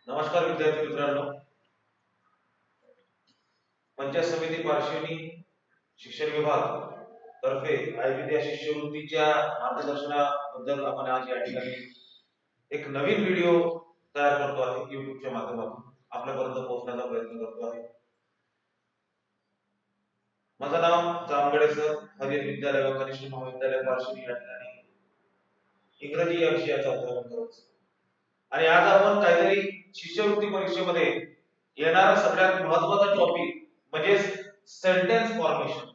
नमस्कार विद्यार्थी मित्रांनो, पंचायत समिती पारशिवनी शिक्षण विभाग तर्फे आयोजित या शिष्यवृत्तीच्या मार्गदर्शनाबद्दल आपण आज या ठिकाणी एक नवीन व्हिडिओ तयार करतो आहे. युट्यूबच्या माध्यमातून आपल्यापर्यंत पोहोचण्याचा प्रयत्न करतो आहे. माझं नाव जामगडे सर, हरिहर विद्यालय व कनिष्ठ महाविद्यालय पारशिवनी या ठिकाणी इंग्रजी या विषयाचा अध्यापन करतो आणि आज आपण काहीतरी शिष्यवृत्ती परीक्षेमध्ये येणारा सगळ्यात महत्त्वाचा टॉपिक म्हणजे सेंटेन्स फॉर्मेशन.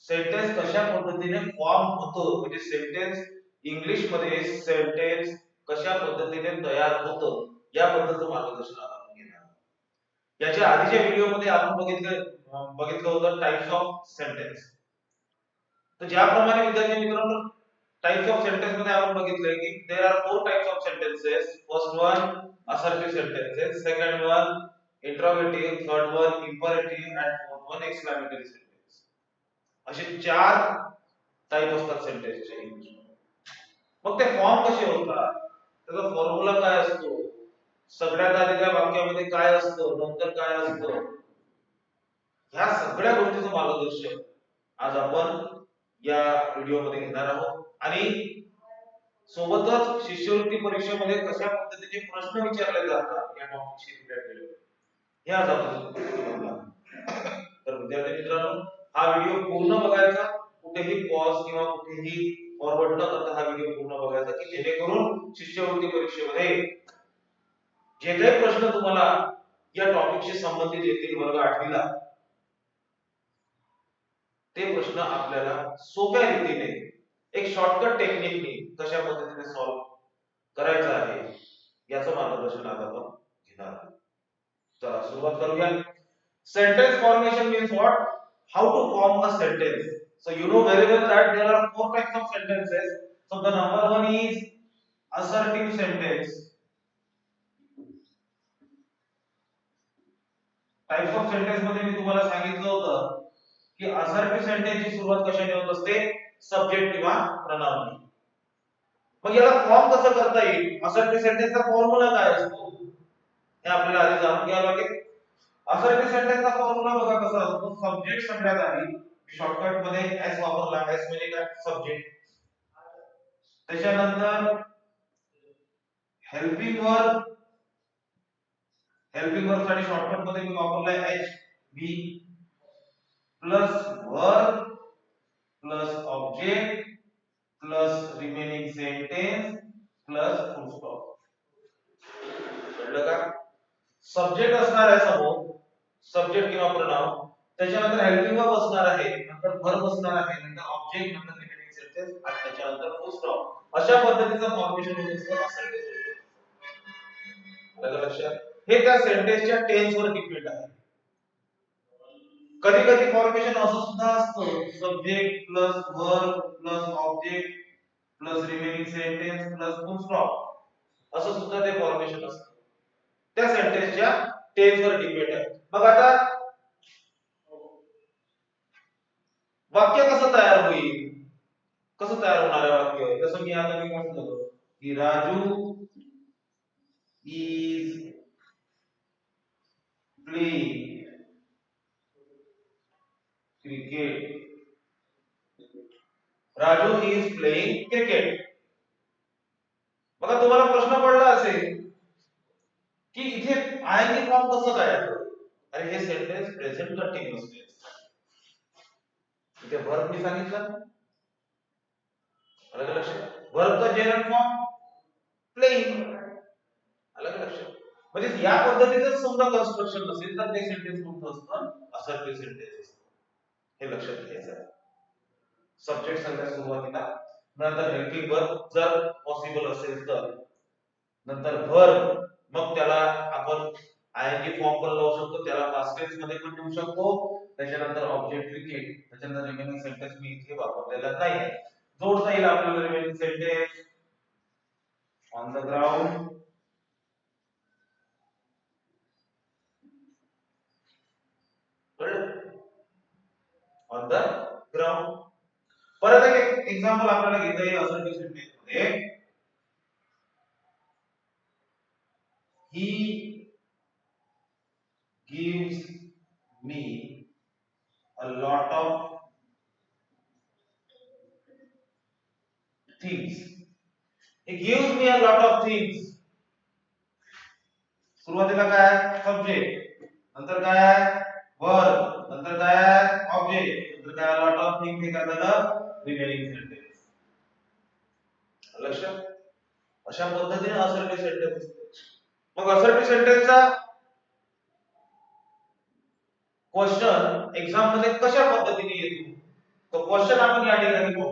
सेंटेन्स कशा पद्धतीने फॉर्म होतं म्हणजे सेंटेन्स इंग्लिश मध्ये सेंटेन्स कशा पद्धतीने तयार होतं याबद्दलचं मार्गदर्शन आपण घेणार. याच्या आधीच्या व्हिडिओमध्ये आपण बघितलं होतं टाइप्स ऑफ सेंटेन्स. तर ज्याप्रमाणे विद्यार्थी मित्रांनो टाइप्स ऑफ सेंटेन्स मध्ये आपण बघितलंय की there are four types of sentences. First one assertive sentences, second one interrogative, third one imperative and fourth one exclamatory sentence. असे चार टाइप असतात सेंटेन्सचे इंग्लिश. मग ते फॉर्म कसे होतात, त्याचा फॉर्म्युला काय असतो, सगळ्यात आधी त्या वाक्यामध्ये काय असतं, नंतर काय असतं, ह्या सगळ्या गोष्टीचं मार्गदर्शन आज आपण या व्हिडिओमध्ये घेणार आहोत. आणि सोबतच शिष्यवृत्ती परीक्षेमध्ये कशा पद्धतीने प्रश्न विचारले जातात या टॉपिकशी रिलेटेड हे आज आपण बघणार. तर विद्यार्थी मित्रांनो, हा व्हिडिओ पूर्ण बघायचा, कुठेही पॉज किंवा कुठेही फॉरवर्ड न करता हा व्हिडिओ पूर्ण बघायचा की जेणेकरून शिष्यवृत्ती परीक्षेमध्ये जे काही प्रश्न तुम्हाला या टॉपिकशी संबंधित येतील वर्ग 8वीला ते प्रश्न आपल्याला सोप्या रीतीने एक शॉर्टकट टेक्निकने कशा पद्धतीने सॉल्व्ह करायचं आहे याचं मार्गदर्शन आज आपण घेणार आहोत. चला सुरुवात करूया. Sentence formation means what? How to form a sentence. So you know very well that there are four types of sentences. So the number one is assertive sentence. Types of sentence मध्ये मी तुम्हाला सांगितलं होतं की assertive sentence ची सुरुवात कशाने होत असते? सब्जेक्ट किंवा प्रनाउन. मग याला फॉर्म कसं करता येईल, assertive sentence चा फॉर्म्युला काय असतो हे आपल्याला आधी जाणून घ्यावं लागेल. assertive sentence चा फॉर्म्युला बघा कसा असतो. सब्जेक्ट सगळ्यात आधी शॉर्टकट मध्ये एस वापरला. एस म्हणजे काय? सब्जेक्ट. त्याच्यानंतर हेल्पिंग वर्ब. हेल्पिंग वर्ब साठी शॉर्टकट मध्ये मी वापरलाय H B plus verb plus object plus remaining sentence plus full stop. कळलं का? सब्जेक्ट असणार आहे समोर, सब्जेक्ट किंवा प्रनाउन, त्याच्यानंतर हेल्पिंग वर्ब असणार आहे, नंतर वर्ब असणार आहे, नंतर ऑब्जेक्ट, नंतर रिमेनिंग सेंटेन्स आणि त्याच्यानंतर फुल स्टॉप. अशा पद्धतीचं फॉर्मेशन होत असतं असर्टिव्ह सेंटेन्स. आलं लक्षात? हे त्या सेंटेन्सच्या टेन्स वर डिपेंड आहे. कधी कधी फॉर्मेशन असं सुद्धा असतं, subject plus verb plus object plus remaining sentence plus full stop असं सुद्धा ते फॉर्मेशन असतं. त्या सेंटेन्सच्या टेन्स वर डिपेंड आहे. मग आता वाक्य कसं तयार होईल, कसं तयार होणार आहे वाक्य? जसं मी आता म्हटलं की Raju is playing cricket. Raju is playing cricket. बघा तुम्हाला प्रश्न पडला असेल की इथे आयएनजी फॉर्म कसं काय आहे? अरे हे सेंटेन्स प्रेझेंट कंटिन्यूअस टेन्स. इथे वर्ब मी सांगितलं, अलग लक्षात. वर्ब का जेनरल फॉर्म प्लेइंग, अलग लक्षात. म्हणजे या पद्धतीचं समजा कन्स्ट्रक्शन नसेल तर ते सेंटेन्स कोणतं असतं? असर्टिव्ह सेंटेन्स असतं. हे लक्षात घ्यायचं आहे. सब्जेक्ट सगळ्यात सुरुवातीला, नंतर हेल्पिंग वर्ब जर पॉसिबल असेल तर, नंतर वर्ब, मग त्याला आपण आयएनजी फॉर्म पण लावू शकतो, त्याला पास्ट टेन्स मध्ये पण देऊ शकतो, त्याच्यानंतर ऑब्जेक्ट क्रिकेट, त्याच्यानंतर रिमेनिंग सेंटेन्स मी इथे वापरलेला नाही आहे. जोडता येईल आपल्याला remaining sentence on the ground, on the ground. परत एक एक्झाम्पल आपल्याला घेता येईल असर्टिव्ह सेंटेन्स मध्ये. he gives me a lot of things. He gives me a lot of things. सुरुवातीला काय आहे सब्जेक्ट, नंतर काय आहे वर्ब, नंतर काय आहे ऑब्जेक्ट, नंतर काय लॉट ऑफ थिंग्स. हे काय झालं रिमेनिंग सेंटेन्स. लक्षात. अशा पद्धतीने असर्टिव्ह सेंटेन्स असते. मग असर्टिव्ह सेंटेन्सचा क्वेश्चन एक्झाम मध्ये कशा पद्धतीने येतो तो क्वेश्चन आपण या ठिकाणी बघू.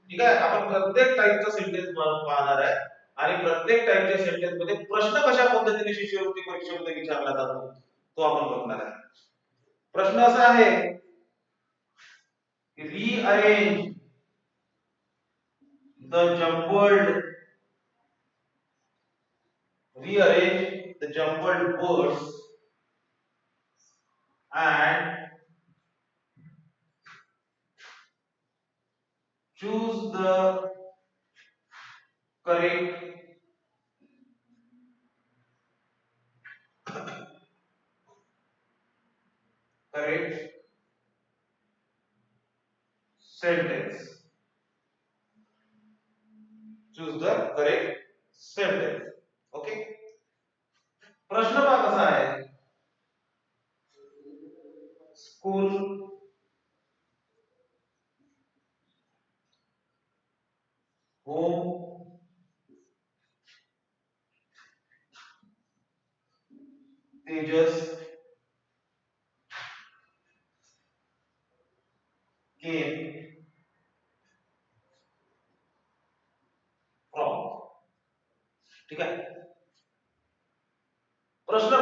ठीक आहे. आपण प्रत्येक टाईपचा सेंटेन्स पाहणार आहे आणि प्रत्येक टाईपच्या सेंटेन्स मध्ये प्रश्न कशा पद्धतीने शिष्यवृत्ती परीक्षेमध्ये विचारला जातो तो आपण बघणार आहे. प्रश्न असा आहे की rearrange the jumbled words and choose the correct sentence. Choose the correct sentence. Okay. प्रश्न पहा कसा आहे. School home Tejas came from. ठीक आहे. प्रश्न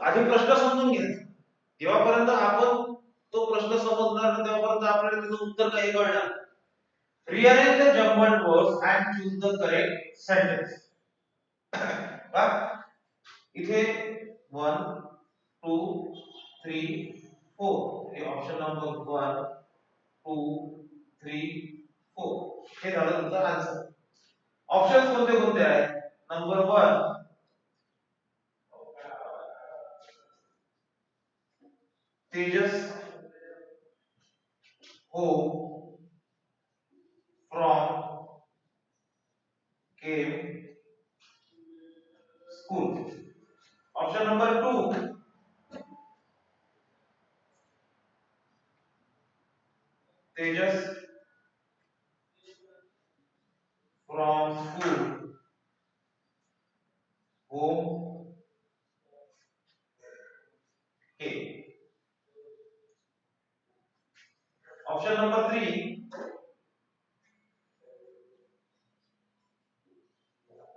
आधी प्रश्न समजून घ्या. जेव्हापर्यंत आपण तो प्रश्न समजणार नाही तेव्हापर्यंत आपल्याला त्याचं उत्तर काही कळणार. Rearrange the jumbled words and choose the correct sentence. पहा इथे 1 2 3 4 हे ऑप्शन नंबर 1 2 3 4 हे झालं तुमचं आन्सर. ऑप्शन्स कोणते कोणते आहेत. Number 1 Tejas home from came school. Option number 2 Tejas from school home came. Option number 3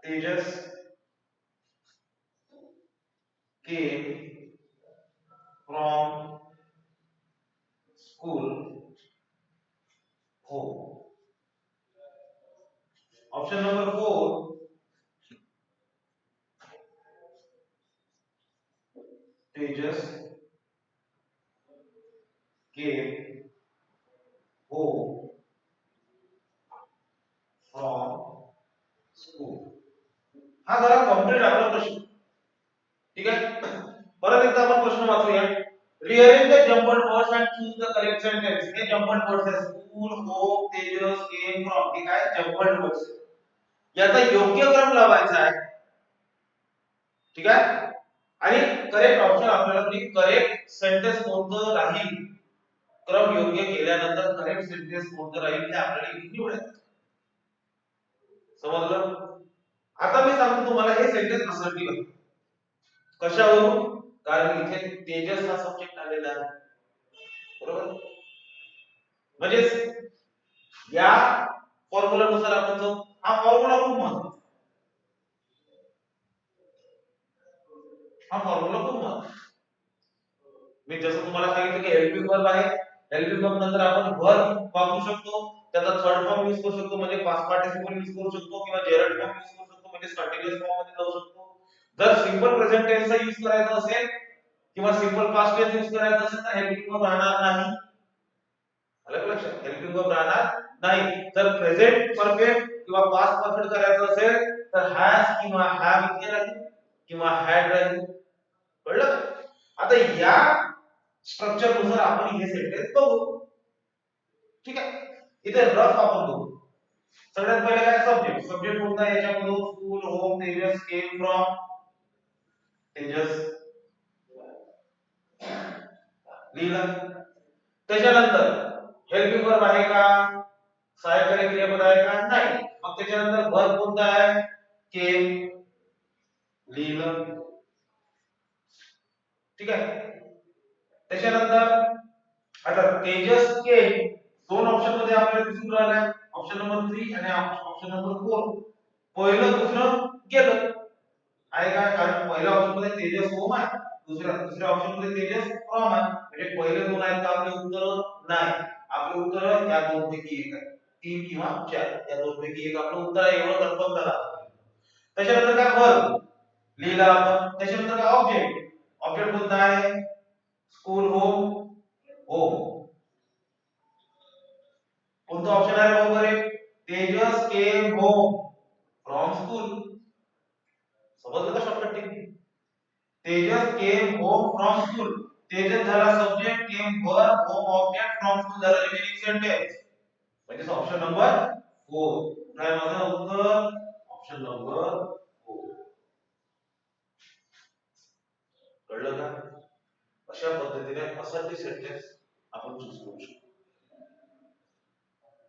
Tejas came from school home. Option number 4 Tejas came home from school. हा जरा कॉम्प्लीट आपला प्रश्न. ठीक आहे. परत एकदा आपण प्रश्न वाचूया. Rearrange the jumbled words and choose the correct sentence. हे jumbled words आहेत. School, home, Tejas, came from. हे काय jumbled words. याचा योग्य क्रम लावायचा आहे. ठीक आहे. आणि करेक्ट ऑप्शन आपल्याला करेक्ट सेंटेन्स कोणतं राहील. क्रम योग्य केल्यानंतर करेक्ट सेंटेन्स कोणतं राहील हे आपल्याला इथे निवडायचं. समजलं. आता मी सांगतो तुम्हाला हे सेंटेन्स असर्टिव्ह आहे. कशावरून. कारण इथे तेजस हा सब्जेक्ट आलेला आहे. बरोबर. म्हणजे या फॉर्म्युला नुसार आपण जो हा फॉर्म्युला खूप महत्त्वाचा. हा फॉर्म्युला खूप महत्त्वाचा. मी जसं तुम्हाला सांगितलं की हेल्पिंग वर्ब आहे. हेल्पिंग वर्ब नंतर आपण वर्ब वापरू शकतो. त्याचा थर्ड फॉर्म यूज करू शकतो म्हणजे पास्ट पार्टिसिपल यूज करू शकतो किंवा जेरंड फॉर्म यूज करू शकतो म्हणजे कंटिन्यूअस फॉर्म मध्ये जाऊ शकतो. जर सिंपल प्रेझेंट टेन्सचा यूज करायचा असेल किंवा सिंपल पास्ट टेन्स यूज करायचा असेल तर हेल्पिंग वर्ब राहणार नाही. आलं लक्षात. हेल्पिंग वर्ब राहणार नाही. जर प्रेझेंट परफेक्ट किंवा पास्ट परफेक्ट करायचं असेल तर हॅज किंवा हॅव इथे राहील. किंवा हॅड राहील. कळलं? आता या स्ट्रक्चर नुसार आपण हे सेंटेन्स बघू. ठीक आहे, इथे रफ आपण बघू. सगळ्यात पहिले काय सब्जेक्ट. सब्जेक्ट कोणता आहे याच्यामधून? School, home, Tejas came from. Tejas लिहिलं. त्याच्यानंतर हेल्पिंग वर्ब आहे का? सहाय्यकारी क्रियापद आहे का? नाही. मग त्याच्यानंतर वर्ब कोणता आहे? केम लिहिलं. ठीक आहे. त्याच्यानंतर आता तेजस के दोन ऑप्शन मध्ये आपल्याला दिसून राहिलाय. ऑप्शन नंबर 3 आणि ऑप्शन नंबर 4. पहिलं दुसरं गेलं आहे का? कारण पहिल्या ऑप्शन मध्ये तेजस होम आहे, दुसऱ्या ऑप्शन मध्ये तेजस फ्रॉम आहे. म्हणजे पहिले दोन आहेत का आपले उत्तर? नाही. आपले उत्तर या दोन पैकी एक आहे. 3 किंवा 4 या दोन पैकी एक आपलं उत्तर आहे. एवढं कन्फर्म करा. त्याच्यानंतर काय वर्ब लिहिला आपण. त्याच्यानंतर काय ऑब्जेक्ट. ऑब्जेक्ट कोणता आहे? School, home, home. कोणता ऑप्शन आहे बरोबर आहे? Tejas came home from school. समजलं का shortcut technique? Tejas came home from school. Tejas झाला subject, came verb, home object, from school झाला रिमेनिंग सेंटेन्स. म्हणजे ऑप्शन नंबर 4. काय माझं उत्तर? Option number 4. कळलं का? अशा पद्धतीने असंख्य सेंटेन्स आपण चूज करू शकतो.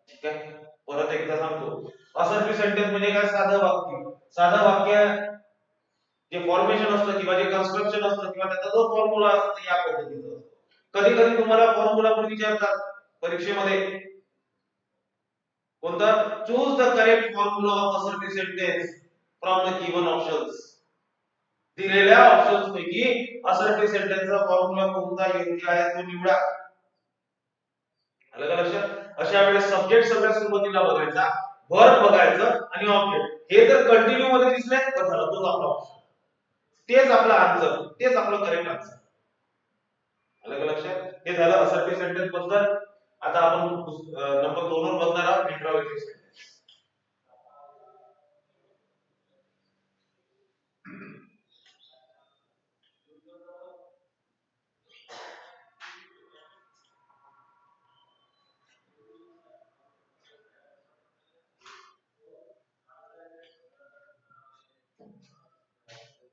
ठीक आहे, परत एकदा सांगतो. असंख्य सेंटेन्स म्हणजे काय? साधं वाक्य. साधं वाक्य जे फॉर्मेशन असतं किंवा जे कन्स्ट्रक्शन असतं किंवा त्याचा जो फॉर्म्युला असतो या पद्धतीचं. कधी कधी तुम्हाला फॉर्म्युला पण विचारतात परीक्षेमध्ये. कोणता? Choose the correct formula of assertive sentence from the given options. दिलेल्या ऑप्शन्स पैकी असर्टिव्ह सेंटेन्सचा फॉर्म्युला कोणता योग्य आहे तो निवडा. आलं का लक्षात? अशा वेळेस सब्जेक्ट सगळ्यात सुरुवातीला बघायचा, वर्ब बघायचं आणि ऑब्जेक्ट. हे जर कंटिन्यू मध्ये दिसले तर झालं तोच आपला ऑप्शन. तेच आपला आन्सर, तेच आपलं करेक्ट आन्सर. आलं का लक्षात? हे झालं असर्टिव्ह सेंटेन्स बद्दल. आता आपण नंबर 2 वर बघणार आहोत interrogative sentence.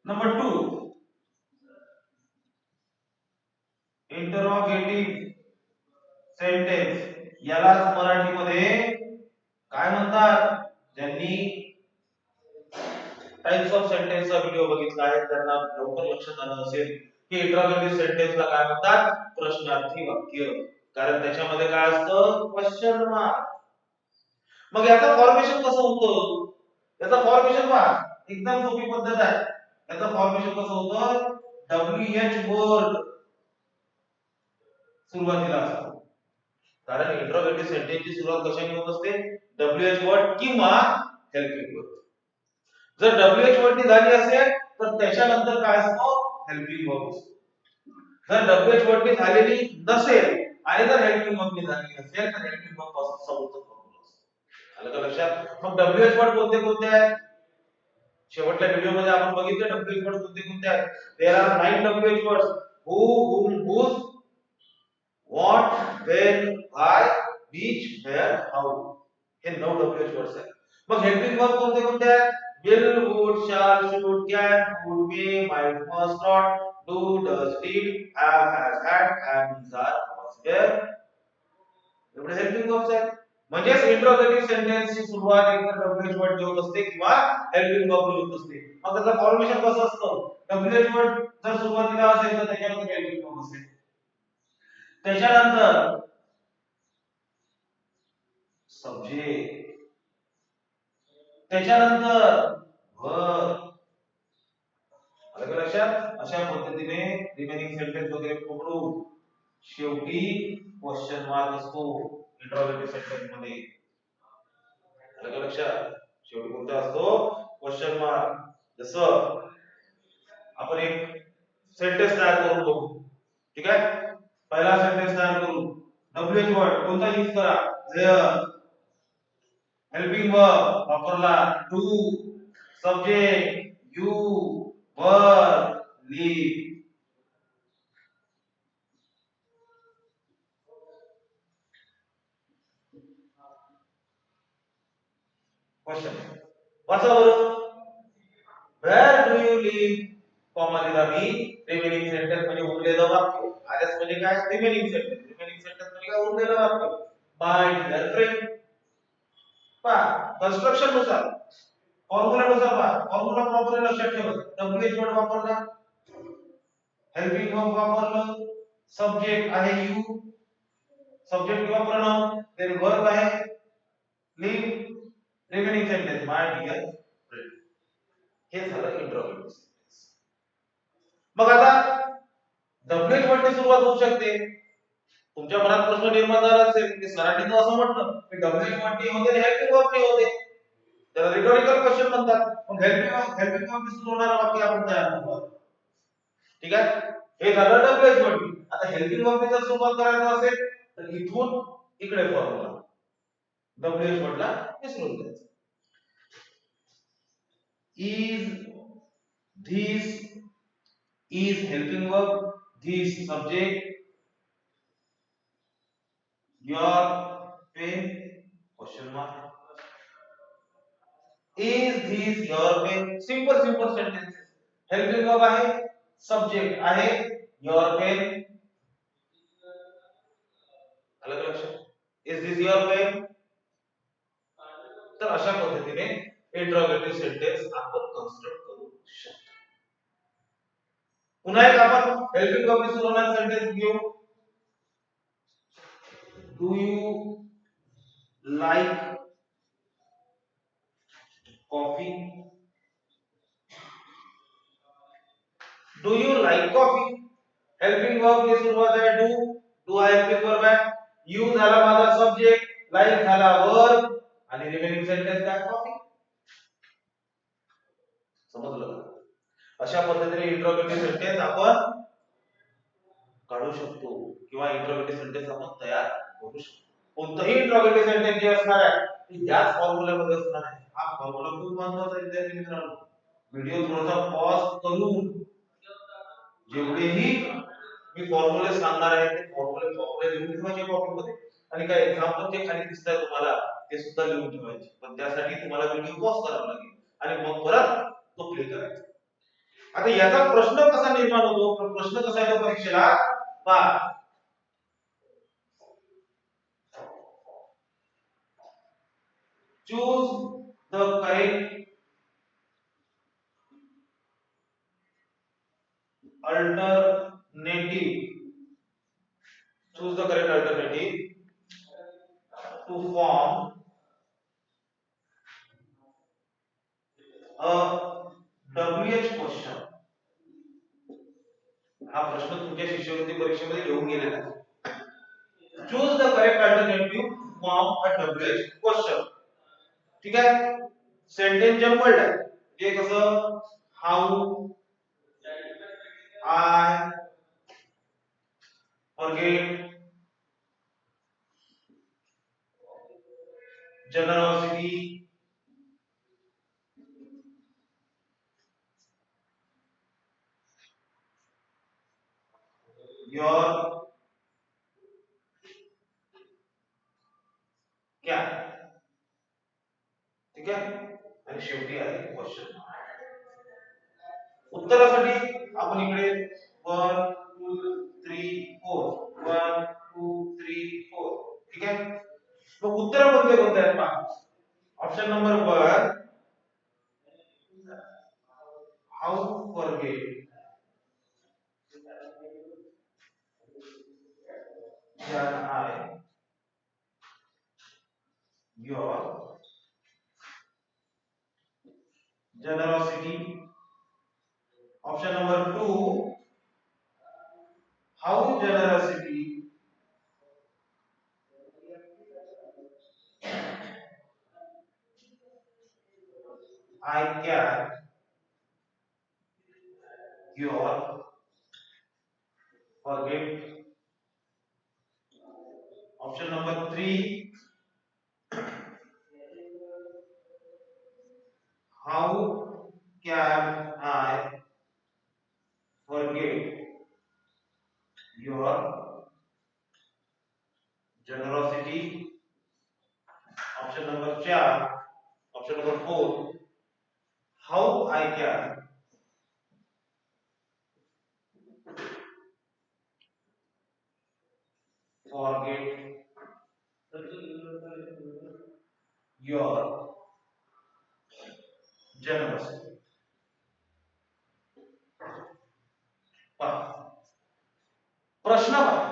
Number 2 interrogative sentence. यालाच मराठीमध्ये काय म्हणतात? ज्यांनी टाइप्स ऑफ सेंटेन्सचा व्हिडिओ बघितला आहे त्यांना लवकर लक्षात आलं असेल की इंटरोगेटिव्ह सेंटेन्सला काय म्हणतात? प्रश्नार्थी वाक्य. कारण त्याच्यामध्ये काय असतं? Question mark. मग याचं फॉर्मेशन कसं होतं? याचं फॉर्मेशन पहा, एकदम सोपी पद्धत आहे. याचं फॉर्मेशन कसं होतं? WH वर्ड सुरुवातीला असतो. कारण इंट्रोगेटिव्ह सेंटेन्सची सुरुवात कशाने होत असते? WH वर्ड किंवा हेल्पिंग वर्ड. जर WH वर्ड झाली असेल तर त्याच्यानंतर काय असतो? हेल्पिंग वर्ब असतो. जर WH वर्ड झालेली नसेल आणि जर हेल्पिंग वर्ब झालेली असेल तर हेल्पिंग वर्ब पासून सबंध फॉर्म्युला असतो. आलं का लक्षात? मग WH वर्ड कोणते कोणते आहेत? शेवटच्या व्हिडिओ मध्ये आपण बघितले WH वर्ड कोणते कोणते आहेत. There are 9 WH words. who, whom, whose, what, when, why, which, where, how. हे 9 WH वर्ड्स आहेत. मग हेल्पिंग वर्ब कोणते कोणते आहेत? will, would, shall, should, can, would, may, might, must, not, do, does, did, have, has, had, am, is, are, was, were. एवढे helping verbs आहेत. म्हणजे interrogative सेंटेन्सची सुरुवात एकतर WH वर्ड घेऊन असते किंवा हेल्पिंग वर्ब घेऊन असते. मग त्याचं फॉर्मेशन कसं असतं? WH वर्ड जर सुरुवातीला असेल तर त्याच्यानंतर हेल्पिंग वर्ब असेल. त्याच्यानंतर सब्जेक्ट, त्याच्यानंतर वर्ब. आलं लक्षात? अशा पद्धतीने रिमेनिंग सेंटेन्स वगैरे पकडू. शेवटी क्वेश्चन मार्क असतो इंट्रोगेटिव्ह सेंटेन्स मध्ये. आलं लक्षात? शेवटी कोणता असतो? Question mark. जसं आपण एक सेंटेन्स तयार करून बघू. ठीक आहे, पहिला सेंटेन्स तयार करू. WH वर्ड कोणता यूज करा? देअर. हेल्पिंग वर्ब वापरला do. Subject you. work, live. Question. वाचा बरं. Where do you live? Comma दिला मी. रिमेनिंग सेंटेन्स म्हणजे उरलेलं वाक्य. आयएस म्हणजे काय? Remaining sentence. रिमेनिंग सेंटेन्स म्हणजे काय? उरलेलं वाक्य. My dear friend. पहा कन्स्ट्रक्शन नुसार फॉर्म्युला नुसार पहा फॉर्म्युला प्रॉपरली लक्षात ठेवा. डब्ल्यूएच वर्ड वापरला, हेल्पिंग वर्ब वापरलं, सब्जेक्ट आहे यू, सब्जेक्ट किंवा प्रोनाउन, देन वर्ब आहे live, remaining sentence my dear friend. हे झालं इंट्रोगेटिव्ह सेंटेन्स. मग आता डब्ल्यूएच वर्डने सुरुवात होऊ शकते. तुमच्या मनात प्रश्न निर्माण झाला असेल की सरांनी तर असं म्हटलं की डब्ल्यूएच वर्डने होते आणि हेल्पिंग वर्बने होते. त्याला रिटॉरिकल क्वेश्चन म्हणतात. मग हेल्पिंग वर्बने सुरू होणारं वाक्य आपण तयार करू. ठीक आहे. हे झालं डब्ल्यूएच वर्ड. आता हेल्पिंग वर्बने जर सुरुवात करायचं असेल तर इथून इकडे फॉर्म्युला डब्ल्यूएच वर्डला विसरून द्यायचं. is, this, is helping verb, this subject, your pen, question mark. Is this your pen? Simple sentences. Helping verb आहे, subject आहे, your pen. अलग लक्षात. Is this your pen? तर अशा पद्धतीने इंट्रोगेटिव्ह सेंटेन्स आपण कन्स्ट्रक्ट करू शकतो. पुन्हा एक आपण हेल्पिंग वर्ब सुरू होणारा सेंटेन्स घेऊ. Do you like coffee? Do you like coffee? Helping verb की सुरुवात आहे डू हा हेल्पिंग वर्ब आहे, यू झाला माझा सब्जेक्ट, लाइक झाला वर्ब आणि रिमेनिंग सेंटेन्स काय कॉफी. समजलं का? अशा पद्धतीने इंट्रोगेटिव्ह सेंटेन्स आपण काढू शकतो किंवा इंट्रोगेटिव्ह सेंटेन्स आपण तयार करू शकतो. कोणतंही इंट्रोगेटिव्ह सेंटेन्स जे असणार आहे ते याच फॉर्म्युल्यामध्ये असणार आहे. हा फॉर्म्युला खूप महत्त्वाचा आहे विद्यार्थी मित्रांनो. व्हिडिओ थोडासा पॉज करून जेवढेही मी फॉर्म्युले सांगणार आहे ते फॉर्म्युले लिहून ठेवायचे कॉपीमध्ये आणि काय एक्झाम्पल जे खाली दिसतंय तुम्हाला ते सुद्धा लिहून ठेवायचे. पण त्यासाठी तुम्हाला व्हिडिओ पॉज करावा लागेल आणि मग परत तो प्ले करायचा. आता याचा प्रश्न कसा निर्माण होतो? प्रश्न कसा येतो परीक्षेला? पहा, choose the correct alternative. Choose the correct alternative to form a WH question. हा प्रश्न तुमच्या शिष्यवृत्ती परीक्षेमध्ये येऊन गेलेला आहे. Choose the correct alternative to form a WH question. ठीक आहे. सेंटेन्स जम्बल्ड आहे. हे कसं how I forget generosity, your क्या. ठीक आहे. आणि शेवटी आहे क्वेश्चन. उत्तरासाठी आपण इकडे 1 2 3 4 1 2 3 4. ठीक आहे. मग उत्तर कोणते आहेत पहा. Option number 1 how forget can I your generosity. Option number 2 how generosity I can your forget. Option number 3 how can I forget your generosity. Option number 4. Option number 4. How I can forget your generosity. पहा, प्रश्न पहा.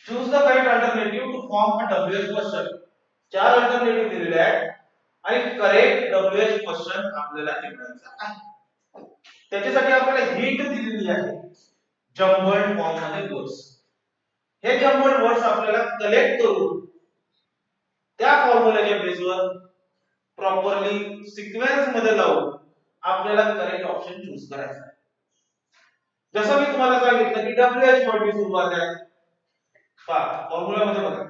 Choose the correct alternative to form a WH question. चार alternative दिलेले आहेत आणि correct WH question आपल्याला निवडायचा आहे. त्याच्यासाठी आपल्याला हिंट दिलेली आहे. जम्बल्ड फॉर्म मध्ये वर्ड्स. हे जम्बल्ड वर्ड्स आपल्याला कलेक्ट करून त्या फॉर्म्युलाच्या बेसवर प्रॉपरली सिक्वेन्स मध्ये लावून आपल्याला करेक्ट ऑप्शन चूज करायचा आहे. जसं मी तुम्हाला सांगितलं की WH वर्ड ची सुरुवात आहे. पहा फॉर्म्युला मध्ये बघा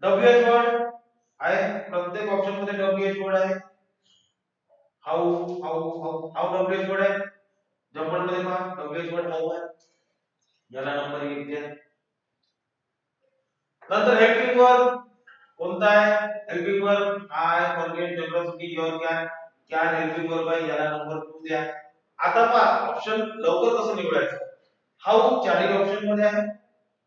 WH वर्ड आहे. प्रत्येक ऑप्शन मध्ये WH वर्ड आहे. हाऊ WH वर्ड आहे. जम्बल्ड मध्ये पहा WH वर्ड हाऊ आहे. याला नंबर 1 द्या. नंतर हेल्पिंग वर्ब कोणता आहे? Helping verb I forget generosity your can helping verb आहे. याला नंबर 2 द्या. आता पहा ऑप्शन लवकर कसं निवडायचं. हाऊ चारही ऑप्शन मध्ये आहे.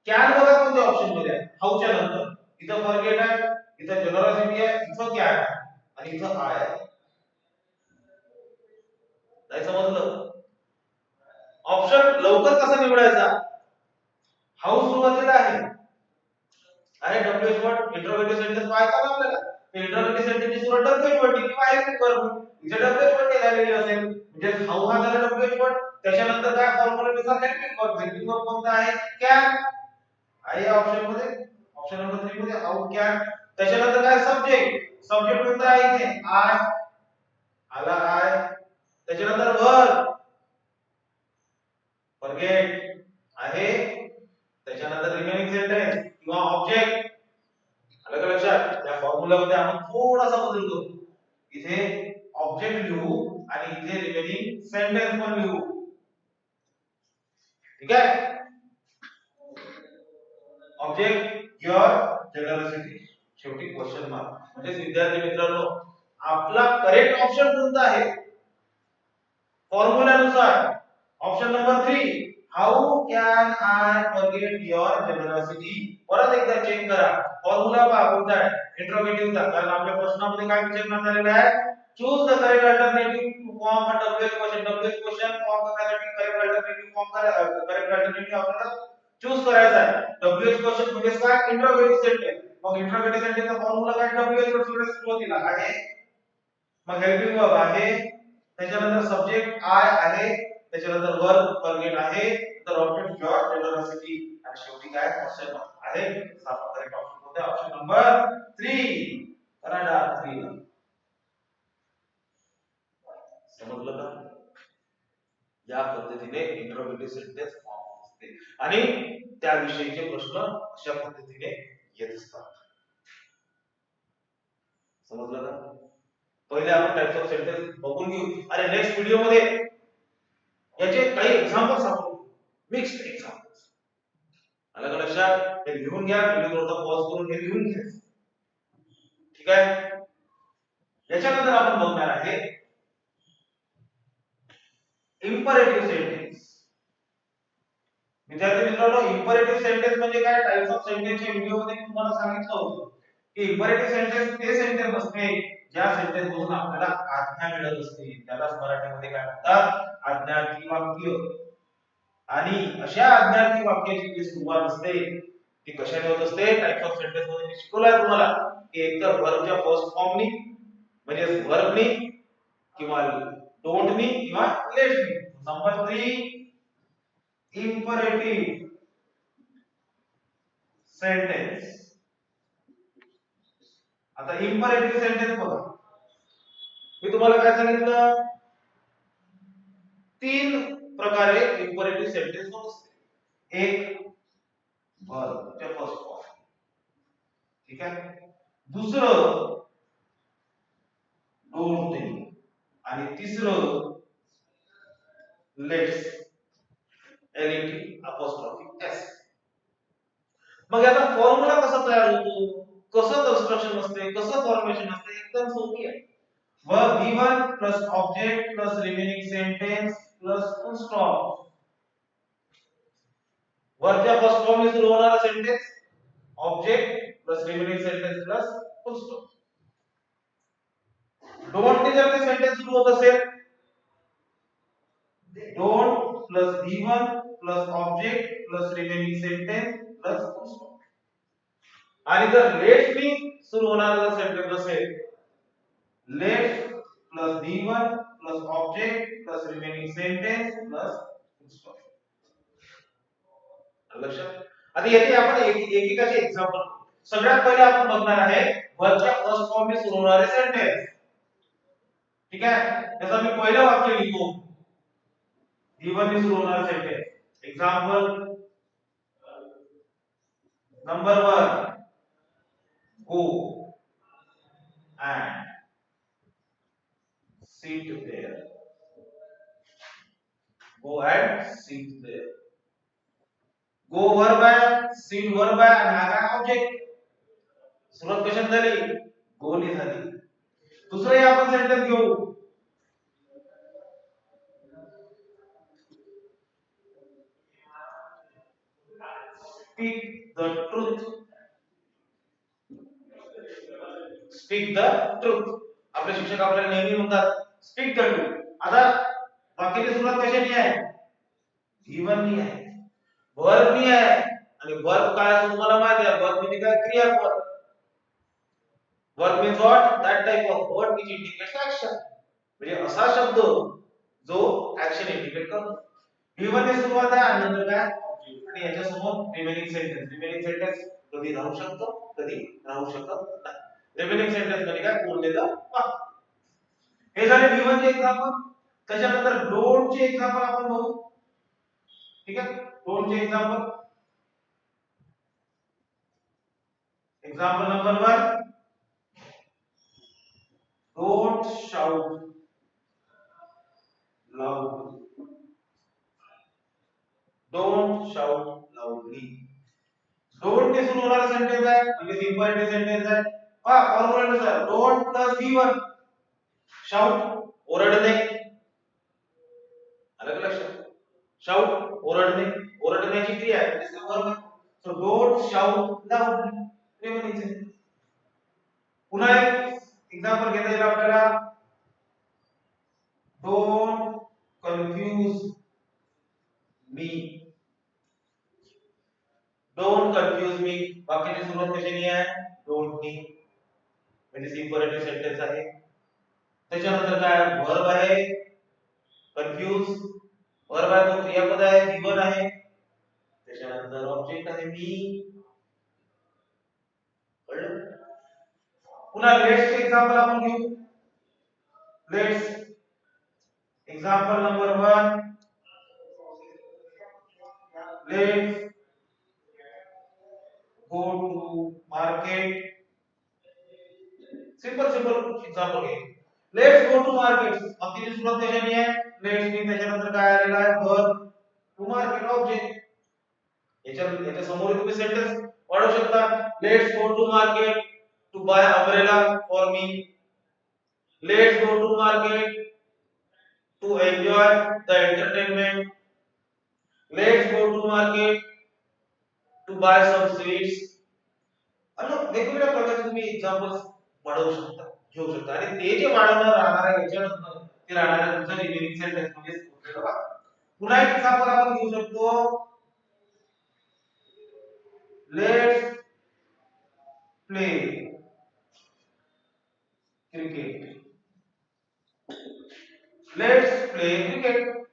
कॅन बघा कोणत्या ऑप्शन मध्ये आहे. हाऊच्या नंतर इथं फॉरगेट आहे, इथं जनरॉसिटी आहे, इथं कॅन आहे आणि इथं आय आहे. काय समजलं? ऑप्शन लवकर कसा निवडायचा. हाऊ सुरुवातीला आहे आणि WH वर्ड इंट्रोगेटिव्ह सेंटेन्स पाहायचा ना आपल्याला. इंट्रोगेटिव्ह सेंटेन्सची सुरुवात WH वर्ड किंवा हेल्पिंग वर्ब इथे WH वर्ड झालेली असेल म्हणजे हाऊ हा झाला WH वर्ड. त्याच्यानंतर काय फॉर्म्युलेनुसार हेल्पिंग वर्ब. हेल्पिंग वर्ब कोणता आहे? कॅन आहे या ऑप्शन मध्ये. ऑप्शन नंबर 3 मध्ये हाऊ कॅन. त्याच्यानंतर काय सब्जेक्ट. सब्जेक्ट कोणता आहे इथे? आय आला आय. त्याच्यानंतर वर्ब फॉरगेट आहे. त्याच्यानंतर रिमेनिंग सेंटेन्स किंवा ऑब्जेक्ट. आलं का लक्षात? त्या फॉर्म्युला मध्ये आपण थोडासा बदल करू. इथे ऑब्जेक्ट लिहू आणि इथे रिमेनिंग सेंटेन्स पण लिहू. ठीक आहे. ऑब्जेक्ट युअर जनरॉसिटी शेवटी क्वेश्चन मार्क. म्हणजे विद्यार्थी मित्रांनो आपला करेक्ट ऑप्शन कोणता आहे? फॉर्म्युलानुसार option number 3 how can I forget your generosity. परत एकदा चेक करा. फॉर्म्युला पहा कोणता आहे? इंट्रोगेटिव्हचा. कारण आपल्या प्रश्नामध्ये काय विचारण्यात आलेलं आहे? Choose the correct alternative to form a WH question. WH question form करण्यासाठी करेक्ट अल्टरनेटिव्ह करेक्ट अल्टरनेटिव्ह आपल्याला चूज करायचा आहे. WH क्वेश्चन म्हणजे काय? Interrogative sentence. मग इंट्रोगेटिव्ह सेंटेन्सचा फॉर्म्युला काय? WH वर्ड सुरुवातीला आहे. मग हेल्पिंग वर्ब आहे. त्याच्यानंतर सब्जेक्ट आय आहे. त्याच्यानंतर वर्ब फॉरगेट आहे. तर ऑब्जेक्ट युअर जनरॉसिटी आणि शेवटी काय? क्वेश्चन आहे. आपण करेक्ट ऑप्शन कोणता? Option number 3 Canada 3. समजलं का? या पद्धतीने इंट्रोगेटिव्ह सेंटेन्स फॉर्म असते आणि त्याविषयीचे प्रश्न अशा पद्धतीने येत असतात. समजलं का? पहिले आपण टाइप्स ऑफ सेंटेन्स बघून घेऊ आणि नेक्स्ट व्हिडिओ मध्ये याचे काही एक्झाम्पल्स आपण मिक्स्ड एक्झाम्पल्स. आलं का लक्षात? हे लिहून घ्या. व्हिडिओ थोडा पॉज करून हे लिहून घ्या. ठीक आहे. याच्यानंतर आपण बघणार आहे इंपरेटिव्ह सेंटेन्स. विद्यार्थी मित्रांनो इंपरेटिव्ह सेंटेन्स म्हणजे काय? टाइप्स ऑफ सेंटेन्सच्या व्हिडिओ मध्ये तुम्हाला सांगितलं होतं की इंपरेटिव्ह सेंटेन्स ते सेंटेन्स असते ज्या सेंटेन्स मधून आपल्याला आज्ञा मिळत असते. त्यालाच मराठीमध्ये काय म्हणतात? आज्ञार्थी वाक्य. आणि अशा आज्ञार्थी वाक्याची जी सुरुवात असते ती कशाने होत असते? टाइप्स ऑफ सेंटेन्स मध्ये मी शिकवलंय तुम्हाला की एकतर वर्बच्या फर्स्ट फॉर्मनी म्हणजे वर्बनी किंवा डोंटनी किंवा लेटनी. Number 3 imperative sentence. आता imperative सेंटेन्स बघा. मी तुम्हाला काय सांगितलं? 3 प्रकारे imperative सेंटेन्स होत असते. एक वर्बच्या फर्स्ट फॉर्म. ठीक आहे. दुसरं डोंट आणि तिसरं लेट्स. LET apostrophe S. मग याचा फॉर्म्युला कसा तयार होतो, कसं कन्स्ट्रक्शन असते, कसं फॉर्मेशन असते, एकदम सोपी आहे. Verb V1 plus object plus remaining sentence plus full stop. वर्बच्या फर्स्ट फॉर्म ने सुरू होणारा sentence, object plus remaining sentence plus full stop. Don't ने जर ते सेंटेन्स सुरू होत असेल, don't plus V1 plus object plus remaining sentence plus full stop. आणि जर लेट्स नी सुरू होणारा सेंटेन्स असेल, let's plus V1 plus object plus remaining sentence plus full stop. लक्षात. आता येथे आपण एकेकाचे एक्झाम्पल. सगळ्यात पहिले आपण बघणार आहे वर्बच्या फर्स्ट फॉर्म ने सुरू होणारे सेंटेन्स. ठीक आहे, जसं मी पहिलं वाक्य लिहितो, V1 ने सुरू होणारा sentence. Example number 1, go and sit there. Go and sit there. Go verb आहे, sit verb आहे आणि हा काय ऑब्जेक्ट. सुरुवात कशाने झाली, गो ने झाली. दुसरे आपण सेंटेन्स घेऊ, speak the truth. Speak the truth. आपले शिक्षक आपल्याला नेहमी म्हणतात स्पीक द ट्रूथ. आता वाक्याची सुरुवात कशाने आहे, V1 नी आहे, वर्ब नी आहे. आणि वर्ब काय असतो तुम्हाला माहिती आहे, वर्ब म्हणजे काय, क्रियापद. Verb means what, that type of word which indicates action. म्हणजे असा शब्द जो ऍक्शन इंडिकेट करतो. V1 ने सुरुवात आहे आणि नंतर काय ऑब्जेक्ट, आणि याच्या समोर रिमेनिंग सेंटेन्स. रिमेनिंग सेंटेन्स कधी राहू शकतो, कधी राहू शकत नाही. रिमेनिंग सेंटेन्स म्हणजे काय, उरलेलं वाक्य. हे झाले V1 चे एक्झाम्पल. त्याच्यानंतर डोंट चे एक्झाम्पल आपण बघू. ठीक आहे, डोंट चे example. Example number 1, don't shout loudly. Don't shout loudly. Don't ने सुरू होणारा सेंटेन्स आहे, म्हणजे इंपॉर्टंट सेंटेन्स आहे. पहा फॉर्म्युलानुसार don't प्लस V1, shout ओरडणे. अलग लक्षात. shout ओरडणे, ओरडण्याची क्रिया आहे, म्हणजे verb. So don't shout loudly. Remaining sentence. पुन्हा एक एक्झाम्पल घेता येईल आपल्याला, don't confuse me. don't confuse me. वाक्याची सुरुवात कशाने आहे, don't नी, म्हणजे इंपॉर्टंट सेंटेन्स आहे. त्याच्यानंतर काय, वर्ब आहे, confuse. वर्ब आहे, तो क्रियापद आहे, V1 आहे. त्याच्यानंतर ऑब्जेक्ट आहे मी. कळलं. पुन्हा लेट्स चे एक्झाम्पल आपण घेऊ. Let's example number 1, let's go to market. Simple example घे. Let's go to market. वाक्याची सुरुवात कशाने आहे, लेट्स नी. त्याच्यानंतर काय आलेला आहे, वर्ब टू मार्केट ऑब्जेक्ट. याच्या समोर तुम्ही सेंटेन्स वाढवू शकता. Let's go to market to buy umbrella for me. Let's go to market to enjoy the entertainment. Let's go to market to buy some sweets. अशा वेगवेगळ्या प्रकारचे तुम्ही एक्झाम्पल्स वाढवू शकता, घेऊ शकता. आणि ते जे वाढवणार राहणार आहे याच्यानंतर ते राहणार आहे तुमचं रिमेनिंग सेंटेन्स म्हणजे उरलेलं वाक्य. पुन्हा एक एक्झाम्पल आपण घेऊ शकतो. Let's play cricket. Let's play cricket.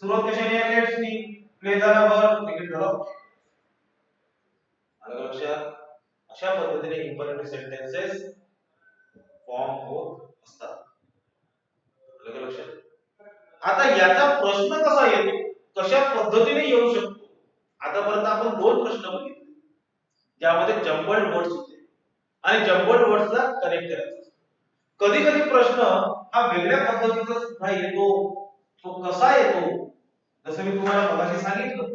सुरुवात कशाने आहे, लेट्स नी. प्ले झाला वर्ब, क्रिकेट झालं. आलं लक्षात. अशा पद्धतीने इंपॉर्टंट सेंटेन्सेस फॉर्म होत असतात. आलं लक्षात. आता याचा प्रश्न कसा येतो, कशा पद्धतीने येऊ शकतो. आतापर्यंत आपण दोन प्रश्न बघितले ज्यामध्ये जम्बल्ड वर्ड्स होते आणि जम्बल्ड वर्ड्सला कनेक्ट करायचं. कधी कधी प्रश्न हा वेगळ्या पद्धतीचा सुद्धा येतो. तो कसा येतो जसं मी तुम्हाला मगाशी सांगितलं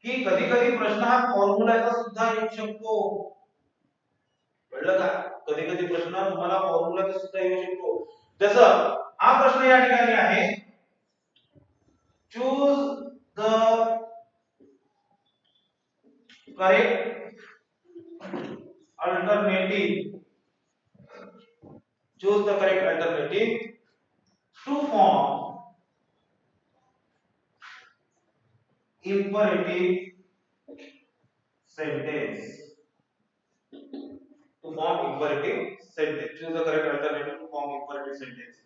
की कधी कधी प्रश्न हा फॉर्म्युलाचा सुद्धा येऊ शकतो. कळलं का? कधी कधी प्रश्न तुम्हाला फॉर्म्युलाचा सुद्धा येऊ शकतो. जसं हा प्रश्न या ठिकाणी आहे, choose the correct alternative, choose the correct alternative to form imperative sentence. To form imperative sentence, choose the correct alternative to form imperative sentence.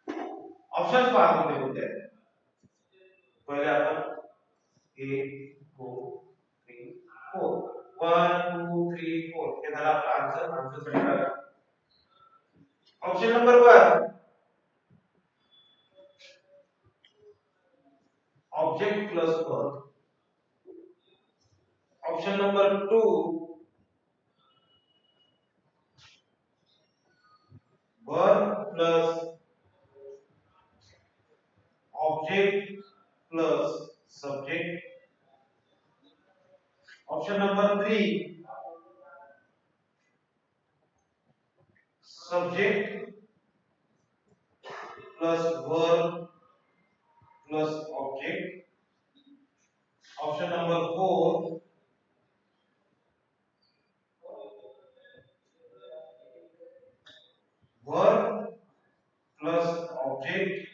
Options पहा कोणते कोणते आहेत. पहिले आपण 1 2 3 4 1 2 3 4 हे झालं आपला आन्सर. आन्सर साठी बघा option number 1 object plus verb. Option number 2 verb plus object plus subject. Option number 3 subject plus verb plus object. Option number 4 verb plus object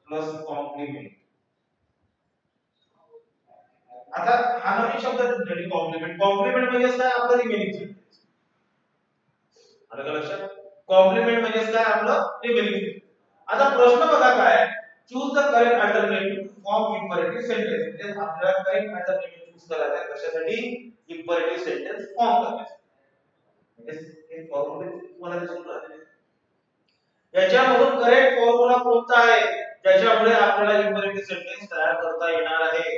plus complement. आता हा नवीन शब्द आहे कॉम्प्लिमेंट. कॉम्प्लिमेंट म्हणजे काय? आपलं रिमेनिंग सेंटेन्स. आलं का लक्षात? कॉम्प्लिमेंट म्हणजे काय? आपलं रिमेनिंग सेंटेन्स. आता प्रश्न बघा काय, choose the correct alternative to form imperative sentence. म्हणजे आपल्याला करेक्ट अल्टरनेटिव्ह चूज करायचा आहे कशासाठी? इंपरेटिव्ह सेंटेन्स फॉर्म करण्यासाठी. म्हणजे हे फॉर्म्युला तुम्हाला दिसून राहिले. याच्यामधून करेक्ट फॉर्म्युला कोणता आहे ज्याच्यामुळे आपल्याला इंपरेटिव्ह सेंटेन्स तयार करता येणार आहे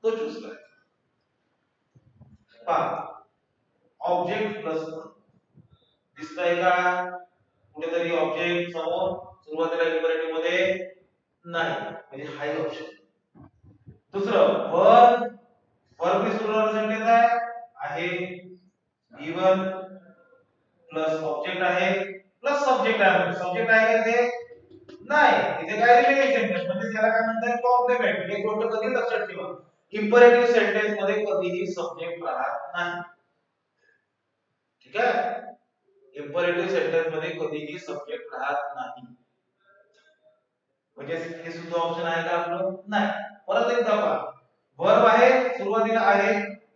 तो चूज करायचा. पहा ऑब्जेक्ट प्लस दिसतंय का? कुठेतरी ऑब्जेक्ट समोर सुरुवातीला इंपरेटिव्ह मध्ये नाही, म्हणजे हाय ऑप्शन. दुसरं वर्ब. वर्ब की सुरुवात सेंटेन्स आहे गिवन प्लस ऑब्जेक्ट आहे प्लस सब्जेक्ट आहे. सब्जेक्ट आहे का इथे? नाही, इथे काय रिलेटिव्ह सेंटेन्स म्हणजे त्याला काय म्हणतात? कॉम्प्लिमेंट. एक गोष्ट कधी लक्षात ठेवा, इंपरेटिव्ह सेंटेन्स मध्ये कधीही सब्जेक्ट राहत नाही. ठीक आहे? इंपरेटिव्ह सेंटेन्स मध्ये कधीही सब्जेक्ट राहत नाही. म्हणजे हे सुद्धा ऑप्शन आहे का आपलं? नाही. परत एकदा पहा, वर्ब आहे सुरुवातीला आहे,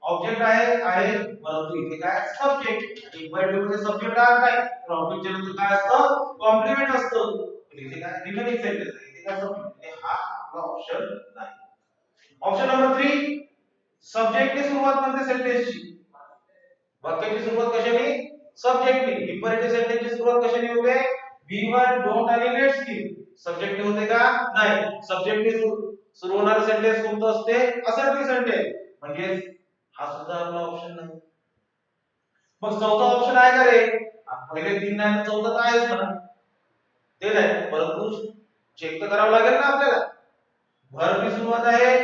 ऑब्जेक्ट आहे परंतु इथे काय सब्जेक्ट. इंपरेटिव्ह मध्ये सब्जेक्ट राहत नाही तर ऑब्जेक्टच्या नंतर काय असतं? कॉम्प्लिमेंट असतं. इथे काय रिमेनिंग सेंटेन्स आहे, इथे काय सब्जेक्ट. हा आपला ऑप्शन नाही. ऑप्शन नंबर 3 सब्जेक्टने सुरुवात करते सेंटेन्सची. वाक्याची सुरुवात कशाने? सब्जेक्टने. इंपरेटिव्ह सेंटेन्सची सुरुवात कशाने होते? बी वन डोंट आणि लेट्स गिव्ह. सब्जेक्टने होते का? नाही. सब्जेक्टने सुरू होणारे सेंटेन्स कोणतं असते? Assertive sentence. म्हणजे हा सुद्धा आपला ऑप्शन नाही. मग चौथा ऑप्शन आहे का रे? पहिले 3 नाही तर चौथा तर आहेच म्हणा. ते नाही, परंतु चेक तर करावं लागेल ना आपल्याला. वर्बची सुरुवात आहे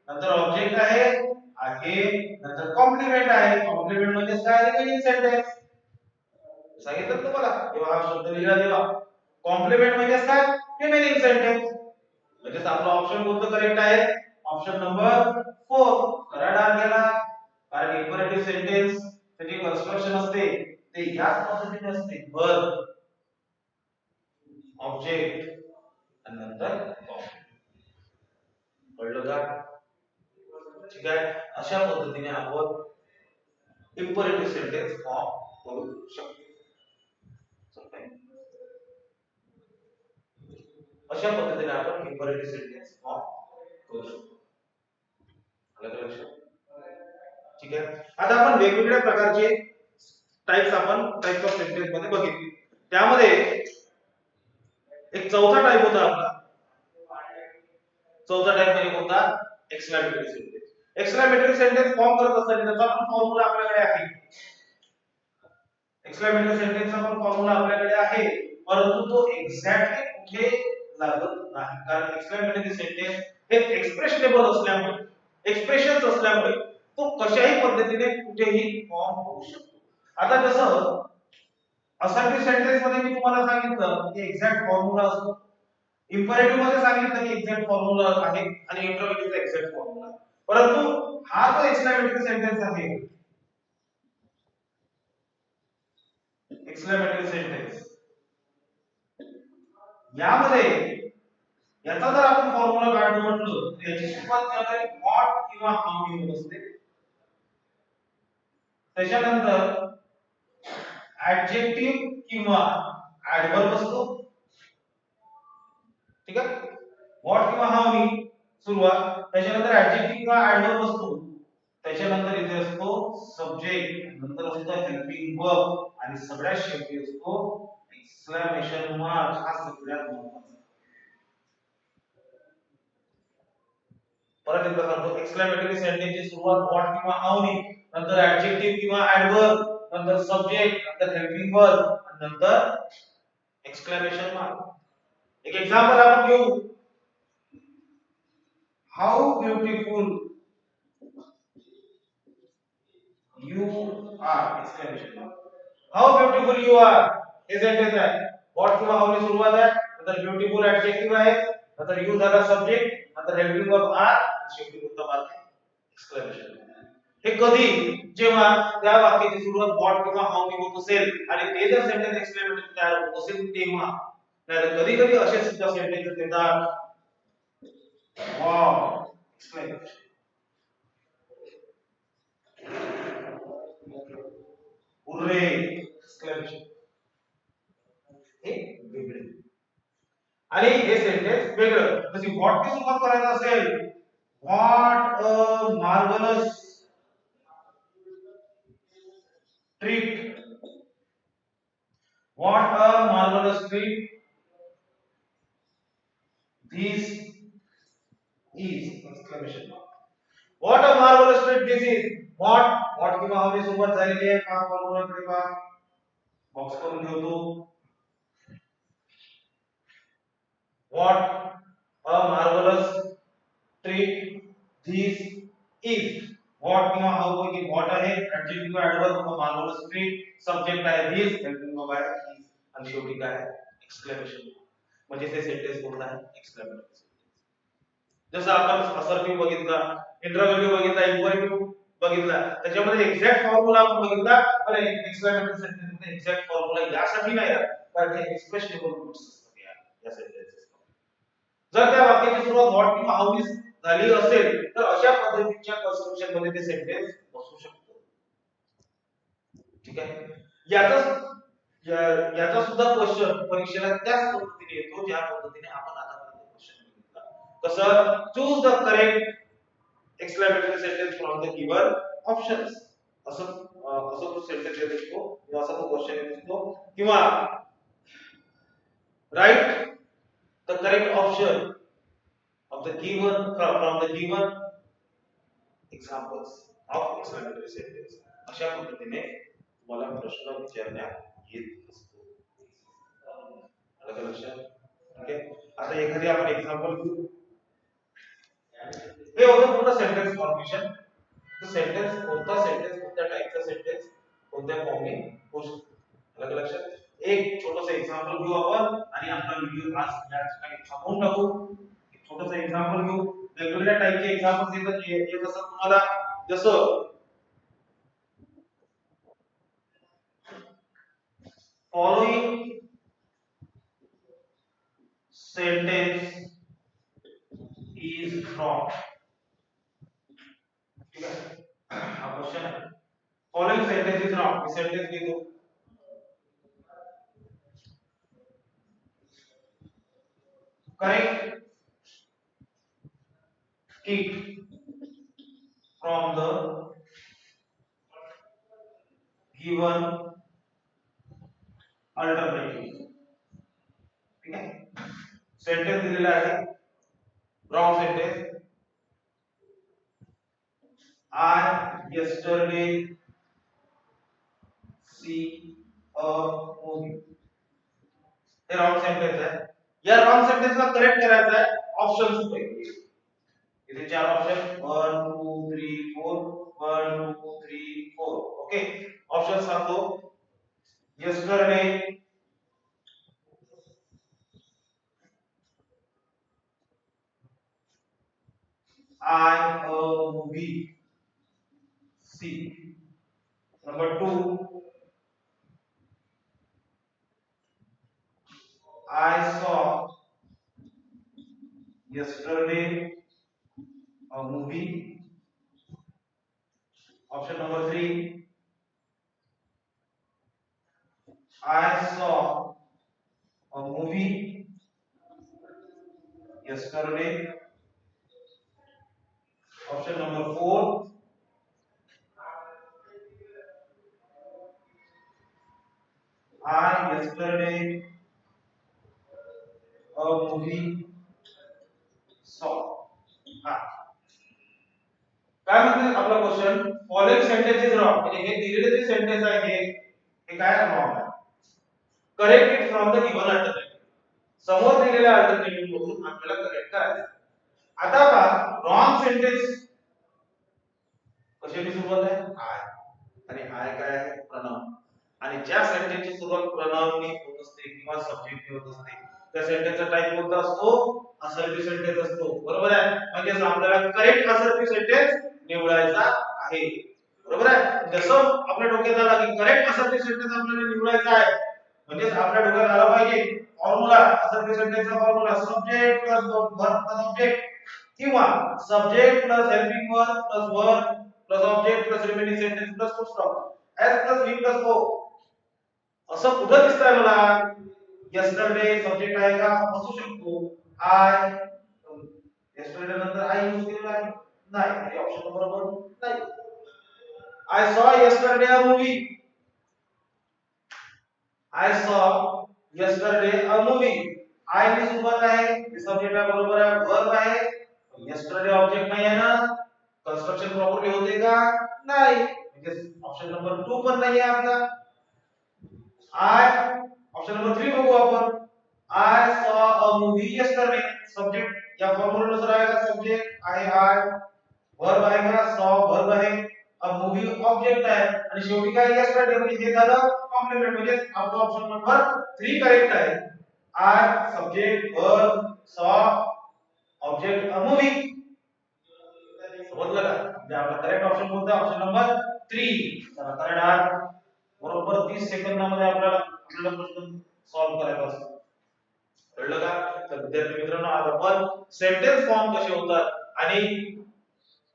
नंतर ऑब्जेक्ट आहे नंतर कॉम्प्लिमेंट आहे. कॉम्प्लिमेंट म्हणजे काय? Remaining sentence. सांगितलं तुम्हाला तेव्हा हा शब्द लिहिला तेव्हा. कॉम्प्लिमेंट म्हणजे काय? Remaining sentence. म्हणजे आपला ऑप्शन कोणतं करेक्ट आहे? Option number 4 correct answer. कारण इंपरेटिव्ह सेंटेन्स त्याची कन्स्ट्रक्शन असते ते याच पद्धतीने असते. वर्ब ऑब्जेक्ट आणि नंतर कॉम्प्लिमेंट. कळलं का? ठीक आहे. अशा पद्धतीने आपण इंपरेटिव्ह सेंटेन्स फॉर्म करू शकतो. अशा पद्धतीने आपण इंपरेटिव्ह सेंटेन्स फॉर्म करू शकतो. आलं का लक्षात? ठीक आहे. आता आपण वेगवेगळ्या प्रकारचे टाइप्स ऑफ सेंटेन्स मध्ये बघितले. त्यामध्ये एक चौथा टाइप होता आपला. चौथा टाइप म्हणजे कोणता? Exclamatory sentence. Exclamatory sentence form करत असताना त्याचा पण फॉर्म्युला आपल्याकडे आहे. एक्सक्लेमेटरी सेंटेन्सचा पण फॉर्म्युला आपल्याकडे आहे, परंतु तो एक्झॅक्टली कुठे लागत नाही, कारण एक्सक्लेमेटरी सेंटेन्स हे एक्सप्रेशनेबल असल्यामुळे, एक्सप्रेशन्स असल्यामुळे तो कशाही पद्धतीने कुठेही फॉर्म होऊ शकतो. आता जसं असर्टिव्ह सेंटेन्स मध्ये मी तुम्हाला सांगितलं की एक्झॅक्ट फॉर्म्युला असतो, इम्परेटिव्ह मध्ये सांगितलं की एक्झॅक्ट फॉर्म्युला आहे आणि इंट्रोगेटिव्हचा एक्झॅक्ट फॉर्म्युला, परंतु हा जो एक्सक्लेमेटरी सेंटेन्स आहे, एक्सक्लेमेटरी सेंटेन्स यामध्ये याचा जर आपण फॉर्म्युला काढून म्हटलं तर याची सुरुवात जनरली व्हॉट किंवा हाऊ घेऊन असते, त्याच्यानंतर ऍडजेक्टिव्ह किंवा ऍडव्हर्ब असतो, ठीक आहे, व्हॉट किंवा हाऊ नी सुरुवात, त्याच्यानंतर ऍडजेक्टिव्ह किंवा ऍडव्हर्ब असतो, त्याच्यानंतर इथे असतो सब्जेक्ट, नंतर असतो हेल्पिंग वर्ब आणि सगळ्यात शेवटी असतो एक्सक्लेमेशन मार्क. हा सगळ्यात महत्त्वाचा. परत एकदा सांगतो, एक्सक्लेमेटरी सेंटेन्सची सुरुवात व्हॉट किंवा हाऊ नी, नंतर ऍडजेक्टिव्ह किंवा ऍडव्हर्ब, नंतर सब्जेक्ट, नंतर हेल्पिंग वर्ब आणि नंतर एक्सक्लेमेशन मार्क. एक एग्जांपल आपण घेऊ, how beautiful you are, exclamation mark. How beautiful you are हे सेंटेन्स आहे, व्हॉट किंवा हाऊ नी सुरुवात आहे, नंतर ब्युटिफुल ऍडजेक्टिव्ह आहे, नंतर यू झाला सब्जेक्ट, नंतर हेल्पिंग वर्ब आर, शेवटी कोणता मार्क आहे, एक्सक्लेमेशन. हे कधी, जेव्हा त्या वाक्याची सुरुवात व्हॉट किंवा हाऊ नी होत असेल आणि ते जर सेंटेन्स एक्सक्लेमेटरी तयार होत असेल तेव्हा. नाहीतर कधी कधी असे सुद्धा सेंटेन्स येतात, वाव एक्सक्लेमेशन, हुर्रे एक्सक्लेमेशन, हे वेगळे. आणि हे सेंटेन्स वेगळं, जशी व्हॉट ची सुरुवात करायचं असेल, what a marvellous treat, what a marvellous treat this is, exclamation mark. What a marvelous treat this is. What किंवा हाऊ नी सुरुवात झालेली आहे, का फॉर्म्युलाकडे पहा, बॉक्स करून ठेवतो. What a marvelous treat this is. What किंवा हाऊ पैकी what आहे, ऍडजेक्टिव्ह किंवा ऍडव्हर्ब किंवा मार्वलस ट्रीट, सब्जेक्ट आहे this, हेल्पिंग वर्ब आहे is आणि शेवटी काय आहे, एक्सक्लेमेशन. म्हणजे ते सेंटेन्स कोणता आहे, एक्सक्लेमेटरी. जसं आपण असर्टिव्ह बघितला, इंटरोगेटिव्ह बघितला, इम्परेटिव्ह बघितला, त्याच्यामध्ये एक्झॅक्ट फॉर्म्युला आपण बघितला, पण एक्सक्लेमेटरी सेंटेन्समध्ये एक्झॅक्ट फॉर्म्युला यासाठी नाही आहे, कारण हे एक्सप्रेशनेबल रूट्स असतात या सेंटेन्सेस. जर त्या वाक्याची सुरुवात व्हॉट किंवा हाऊ नी झाली असेल तर अशा पद्धतीच्या कन्स्ट्रक्शन मध्ये ते सेंटेन्स बसू शकतो, ठीक आहे. याचा सुद्धा क्वेश्चन परीक्षेला त्याच पद्धतीने येतो ज्या पद्धतीने आपण आतापर्यंत क्वेश्चन बघितला. कसं, choose the correct exclamatory sentence from the given options, असं असं तो सेंटेन्स येत असतो किंवा असा तो क्वेश्चन येत असतो, किंवा write the correct option of the given from the given examples of explanatory sentence. अशा पद्धतीने तुम्हाला प्रश्न विचारण्यात येत असतो. आलं लक्षात, ठीक आहे. आता एखादी आपण एक्झाम्पल घेऊ. हे होतं पूर्ण सेंटेन्स फॉर्मेशन. तो सेंटेन्स कोणत्या टाइपचा सेंटेन्स कोणत्या फॉर्मने होऊ शकतो, आलं लक्षात. एक छोटंसं एक्झाम्पल घेऊ आपण आणि आपला व्हिडिओ आज या ठिकाणी थांबवून टाकू. छोटंसं एक्झाम्पल घेऊ, वेगवेगळ्या टाइपचे एक्झाम्पल्स येत असतात तुम्हाला. जसं फॉलोइंग सेंटेन्स इज फ्रॉम, ठीक आहे, हा क्वेश्चन आहे. Following sentence is from, me sentence लिहितो, correct it from the given alternative, ठीक आहे. सेंटेन्स दिलेला आहे, wrong sentence, I yesterday see a movie, हे रॉंग सेंटेन्स आहे. या रॉंग सेंटेन्सला करेक्ट करायचं आहे ऑप्शन्स पैकी. इथे चार ऑप्शन 1 2 3 4 1 2 3 4. ओके, ऑप्शन सांगतो. yesterday, I a movie. C. Number 2, I saw yesterday a movie. Option number 3, I saw a movie yesterday. Option number 4, I yesterday a movie saw. हा, काय म्हणते आपला question, following sentence is wrong, म्हणजे हे दिलेले जे sentence आहे हे काय रॉंग आहे. Correct it from the given alternative. समोर दिलेल्या अल्टरनेटिव्ह मधून आपल्याला करेक्ट करायचं. आता पहा, रॉंग सेंटेन्स कशाने सुरुवात आहे, आय. आणि आय काय आहे, प्रनाउन. आणि ज्या सेंटेन्सची सुरुवात प्रनाउनने होत असते किंवा सब्जेक्टने होत असते त्या सेंटेन्सचा टाइप कोणता असतो, असर्टिव्ह सेंटेन्स असतो. बरोबर आहे. म्हणजे आपल्याला करेक्ट असर्टिव्ह सेंटेन्स निवडायचा आहे. बरोबर आहे. जसं आपल्या डोक्यात आला की करेक्ट असर्टिव्ह सेंटेन्स आपल्याला निवडायचा आहे, म्हणजे आपल्या डोक्यात आला पाहिजे फॉर्म्युला, असर्टिव्ह सेंटेन्सचा formula subject plus verb plus object, किंवा subject plus helping verb plus verb plus object plus remaining sentence plus full stop S plus V plus O. असं कुठं दिसतंय मला, yesterday सब्जेक्ट आहे का, असू शकतो. आय, yesterday नंतर आय यूज केलेला आहे नाही, ऑप्शन बरोबर नाही. I saw yesterday a movie. I saw yesterday a movie. I नी सुरुवात आहे, सब्जेक्ट आहे, बरोबर आहे, वर्ब आहे. yesterday ऑब्जेक्ट नाही आहे ना, कंस्ट्रक्शन प्रॉपर्ली होते का, नाही. म्हणजे ऑप्शन नंबर 2 पण नाही आहे आपला. आय, ऑप्शन नंबर 3 बघू आपण. I saw a movie yesterday. Subject या फॉर्म्युलानुसार आहे का, सब्जेक्ट आहे आय, वर्ब आहे का, सॉ वर्ब आहे, अ मूवी ऑब्जेक्ट आहे, आणि शेवटी काय yesterday, म्हणजे हे झालं कॉम्प्लिमेंट. म्हणजे आपला ऑप्शन नंबर 3 करेक्ट आहे. आय सब्जेक्ट वर्ब सॉ ऑब्जेक्ट अ मूवी. समजलं का, म्हणजे आपला करेक्ट ऑप्शन कोणता, ऑप्शन नंबर 3. चला करणार बरोबर 30 सेकंदामध्ये आपल्याला प्रश्न सॉल्व्ह करायचा असतो. कळलं का. तर विद्यार्थी मित्रांनो, आज आपण सेंटेन्स फॉर्म कसे होतात आणि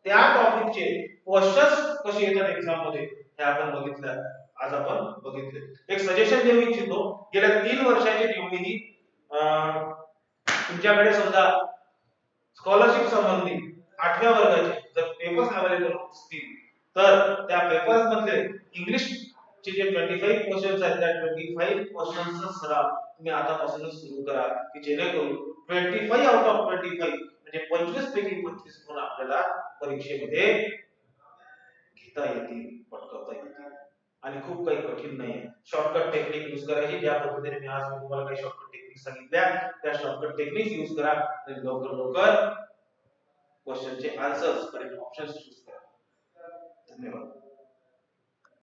त्या टॉपिकचे क्वेश्चन्स कसे येतात एक्झाम मध्ये हे आपण बघितलं. आज आपण बघितले. एक सजेशन देऊ इच्छितो, गेल्या 3 वर्षाची ड्युटी ही तुमच्याकडे समजा स्कॉलरशिप संबंधी 8व्या वर्गाचे जर पेपर्स अवेलेबल असतील तर त्या पेपर्स मधले इंग्लिश चे जे 25 क्वेश्चन्स आहेत त्या 25 क्वेश्चन्सचा सराव तुम्ही आतापासूनच सुरू करा, की जेणेकरून 25 आउट ऑफ 25 म्हणजे 25 पैकी 25 गुण आपल्याला परीक्षेमध्ये घेता येतील, पटकवता येतील. आणि खूप काही कठीण नाहीये. शॉर्टकट टेक्निक यूज करायची. ज्या पद्धतीने मी आज तुम्हाला काही शॉर्टकट टेक्निक सांगितल्या त्या शॉर्टकट टेक्निक यूज करा आणि लवकर लवकर क्वेश्चनचे आन्सर्स करेक्ट ऑप्शन्स चूज करा. धन्यवाद.